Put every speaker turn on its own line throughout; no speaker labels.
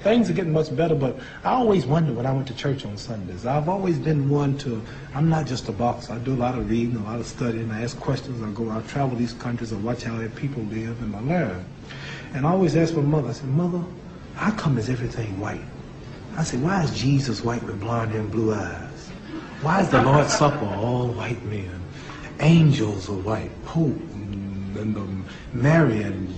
things are getting much better, but I always wonder when I went to church on Sundays. I've always been one to, I'm not just a boxer. I do a lot of reading, a lot of studying. I ask questions. I travel these countries. I watch how their people live, and I learn. And I always ask my mother, I said, Mother, how come is everything white? I said, why is Jesus white with blonde hair and blue eyes? Why is the Lord's Supper all white men? Angels are white. Pope and Mary and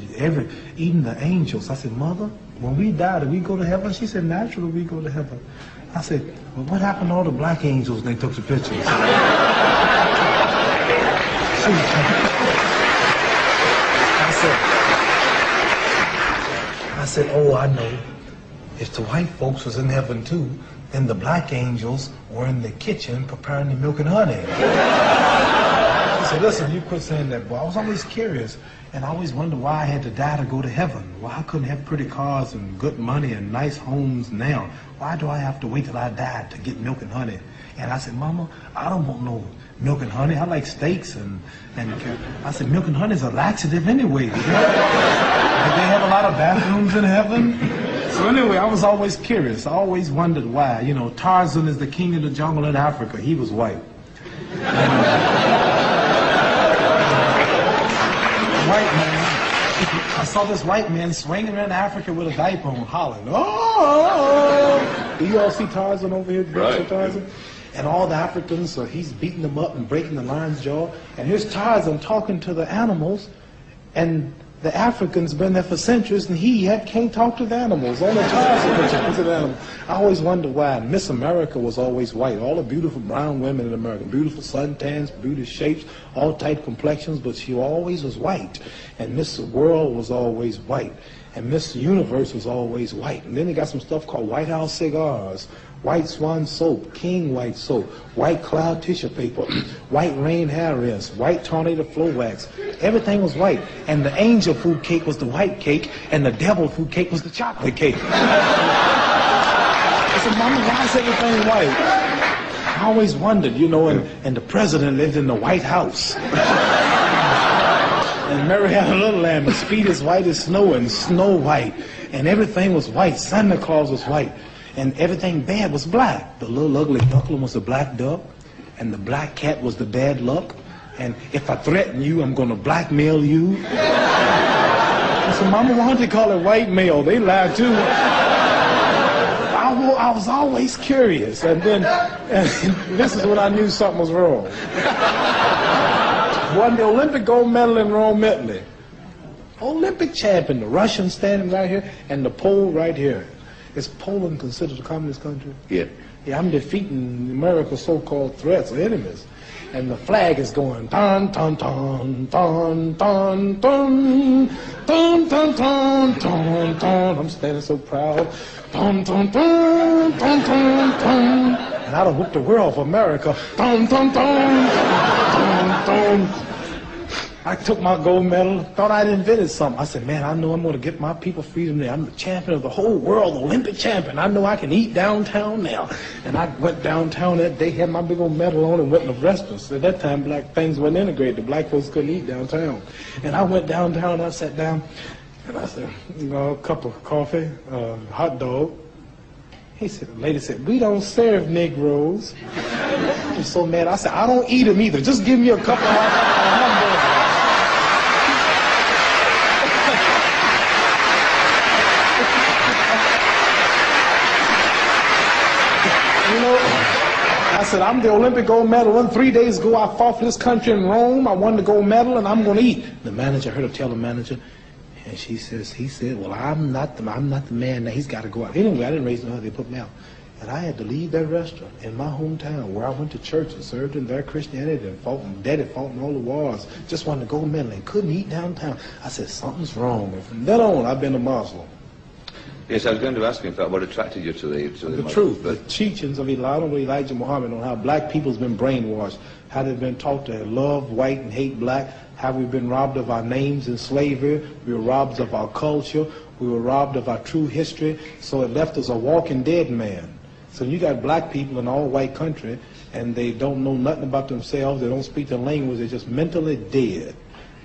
even the angels. I said, Mother, when we die, do we go to heaven? She said, naturally we go to heaven. I said, well, what happened to all the black angels they took the pictures? I said, oh, I know. If the white folks was in heaven too, then the black angels were in the kitchen preparing the milk and honey. I said, listen, you quit saying that, boy. I was always curious, and I always wondered why I had to die to go to heaven. Why I couldn't have pretty cars and good money and nice homes now? Why do I have to wait till I die to get milk and honey? And I said, Mama, I don't want no milk and honey. I like steaks and I said, milk and honey is a laxative anyway. Did they have a lot of bathrooms in heaven? So anyway, I was always curious. I always wondered why. You know, Tarzan is the king of the jungle in Africa. He was white. White man. I saw this white man swinging around Africa with a diaper on, hollering, oh! Do you all see Tarzan over here?
Right.
Tarzan? And all the Africans, he's beating them up and breaking the lion's jaw. And here's Tarzan talking to the animals, and the Africans been there for centuries, and he can't talk to the animals. Only Tarzan can talk to the animals. I always wondered why. Miss America was always white. All the beautiful brown women in America, beautiful suntans, beautiful shapes, all tight complexions, but she always was white. And Miss World was always white. And Miss Universe was always white. And then they got some stuff called White House cigars, White Swan soap, King White soap, White Cloud tissue paper, White Rain hair rinse, White Tornado flow wax. Everything was white. And the angel food cake was the white cake, and the devil food cake was the chocolate cake. I said, Mama, why is everything white? I always wondered, you know, and the president lived in the White House. And Mary had a little lamb, and Speed is white as snow, and Snow White. And everything was white. Santa Claus was white. And everything bad was black. The little ugly duckling was a black duck, and the black cat was the bad luck. And if I threaten you, I'm going to blackmail you. I said, Mama, why don't they call it white mail? They lie too. I was always curious, and then this is when I knew something was wrong. Won the Olympic gold medal in Rome, Italy. Olympic champion, the Russian standing right here, and the Pole right here. Is Poland considered a communist country?
Yeah.
Yeah, I'm defeating America's so-called threats or enemies. And the flag is going ton ton ton ton ton ton ton ton ton ton ton. I'm standing so proud. Ton ton ton ton ton ton. And I done whooped the world for America. Ton ton ton ton ton. I took my gold medal, thought I'd invented something. I said, man, I know I'm going to get my people freedom there. I'm the champion of the whole world, Olympic champion. I know I can eat downtown now. And I went downtown that day, had my big old medal on, and went in the restaurants. At that time, black things weren't integrated. The black folks couldn't eat downtown. And I went downtown, and I sat down, and I said, you know, a cup of coffee, hot dog. The lady said, we don't serve Negroes. I was so mad. I said, I don't eat them either. Just give me a couple of hamburgers. I said, I'm the Olympic gold medal. 3 days ago, I fought for this country in Rome. I won the gold medal, and I'm going to eat. The manager, I heard her tell the manager, and he said, well, I'm not the man. Now he's got to go out. Anyway, I didn't raise no, they put me out. And I had to leave that restaurant in my hometown where I went to church and served in their Christianity and fought, and daddy fought in all the wars. Just won the gold medal and couldn't eat downtown. I said, something's wrong. And from then on, I've been a Muslim.
Yes, I was going to ask you, in fact, what attracted you to the
truth, the teachings of Elijah Muhammad on how black people's been brainwashed, how they've been taught to love white and hate black, how we've been robbed of our names in slavery, we were robbed of our culture, we were robbed of our true history, so it left us a walking dead man. So you got black people in an all-white country, and they don't know nothing about themselves, they don't speak the language, they're just mentally dead.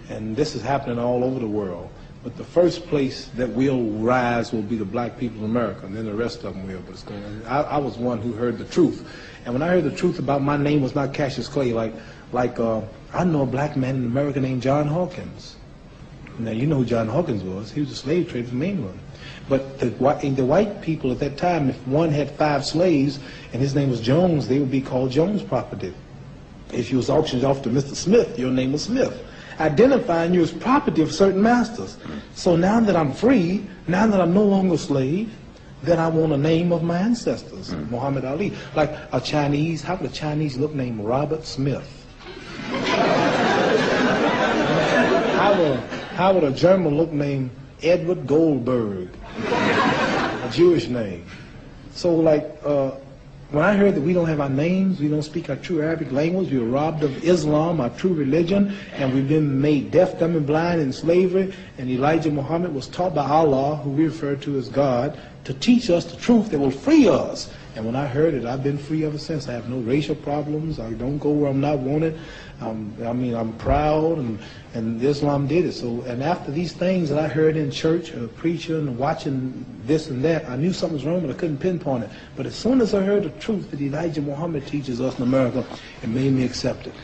And this is happening all over the world. But the first place that will rise will be the black people of America, and then the rest of them will. But it's going. I was one who heard the truth, and when I heard the truth about my name was not Cassius Clay, I know a black man in America named John Hawkins. Now you know who John Hawkins was. He was a slave trader from England. But the white people at that time, if one had 5 slaves and his name was Jones, they would be called Jones property. If you was auctioned off to Mr. Smith, your name was Smith, identifying you as property of certain masters. So now that I'm free, now that I'm no longer a slave, then I want a name of my ancestors, Muhammad Ali. Like a Chinese, how would a Chinese look named Robert Smith? How would a German look named Edward Goldberg? A Jewish name. So when I heard that we don't have our names, we don't speak our true Arabic language, we were robbed of Islam, our true religion, and we've been made deaf, dumb, and blind in slavery, and Elijah Muhammad was taught by Allah, who we refer to as God, to teach us the truth that will free us. And when I heard it, I've been free ever since. I have no racial problems. I don't go where I'm not wanted. I'm proud, and Islam did it. So, and after these things that I heard in church, preaching, and watching this and that, I knew something was wrong, but I couldn't pinpoint it. But as soon as I heard the truth that Elijah Muhammad teaches us in America, it made me accept it.